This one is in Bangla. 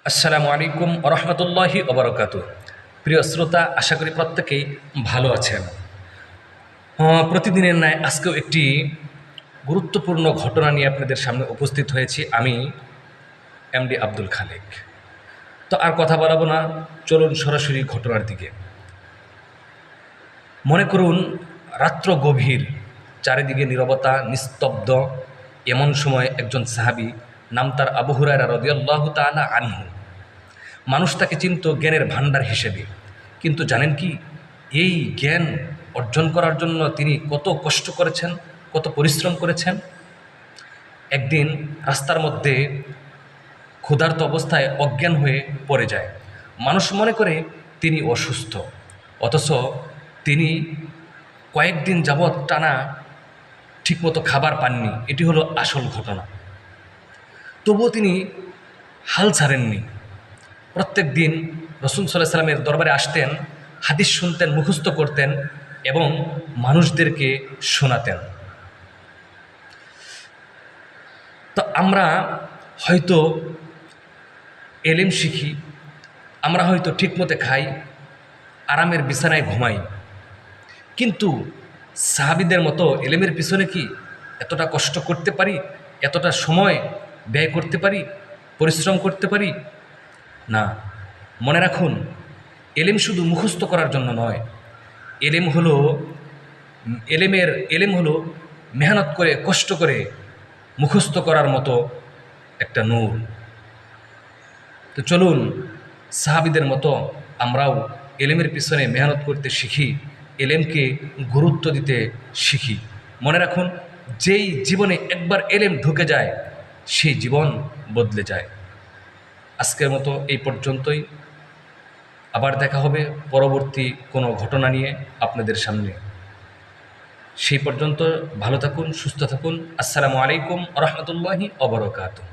আসসালামু আলাইকুম রহমতুল্লাহি ওবরাকাতুহ। প্রিয় শ্রোতা, আশা করি প্রত্যেকেই ভালো আছেন। প্রতিদিনের ন্যায় আজকেও একটি গুরুত্বপূর্ণ ঘটনা নিয়ে আপনাদের সামনে উপস্থিত হয়েছি। আমি এমডি আব্দুল খালেক। তো আর কথা বাড়াবো না, চলুন সরাসরি ঘটনার দিকে। মনে করুন রাত্র গভীর, চারিদিকে নীরবতা, নিস্তব্ধ। এমন সময় একজন সাহাবী, নাম তার আবু হুরায়রা রাদিয়াল্লাহু তাআলা আনহু। মানুষ তাকে চিনত জ্ঞানের ভাণ্ডার হিসেবে, কিন্তু জানেন কি, এই জ্ঞান অর্জন করার জন্য তিনি কত কষ্ট করেছেন, কত পরিশ্রম করেছেন। একদিন রাস্তার মধ্যে ক্ষুধার্ত অবস্থায় অজ্ঞান হয়ে পড়ে যায়। মানুষ মনে করে তিনি অসুস্থ, অথচ তিনি কয়েকদিন যাবৎ টানা ঠিকমতো খাবার পাননি। এটি হলো আসল ঘটনা। তবুও তিনি হাল ছাড়েননি। প্রত্যেক দিন রাসূল সাল্লাল্লাহু আলাইহি সাল্লামের দরবারে আসতেন, হাদিস শুনতেন, মুখস্থ করতেন এবং মানুষদেরকে শোনাতেন। তো আমরা হয়তো এলেম শিখি, আমরা হয়তো ঠিকমতো খাই, আরামের বিছানায় ঘুমাই, কিন্তু সাহাবীদের মতো এলেমের পিছনে কি এতটা কষ্ট করতে পারি, এতটা সময় ব্যয় করতে পারি, পরিশ্রম করতে পারি? না। মনে রাখুন, এলেম শুধু মুখস্থ করার জন্য নয়। এলেম হলো এলেম হলো মেহনত করে, কষ্ট করে মুখস্থ করার মতো একটা নূর। তো চলুন সাহাবীদের মতো আমরাও এলেমের পিছনে মেহনত করতে শিখি, এলেমকে গুরুত্ব দিতে শিখি। মনে রাখুন, যেই জীবনে একবার এলেম ঢুকে যায়, সেই জীবন বদলে যায়। আজকের মতো এই পর্যন্তই। আবার দেখা হবে পরবর্তী কোনো ঘটনা নিয়ে আপনাদের সামনে। সেই পর্যন্ত ভালো থাকুন, সুস্থ থাকুন। আসসালামু আলাইকুম রহমতুল্লাহি ওয়া বারাকাতুহু।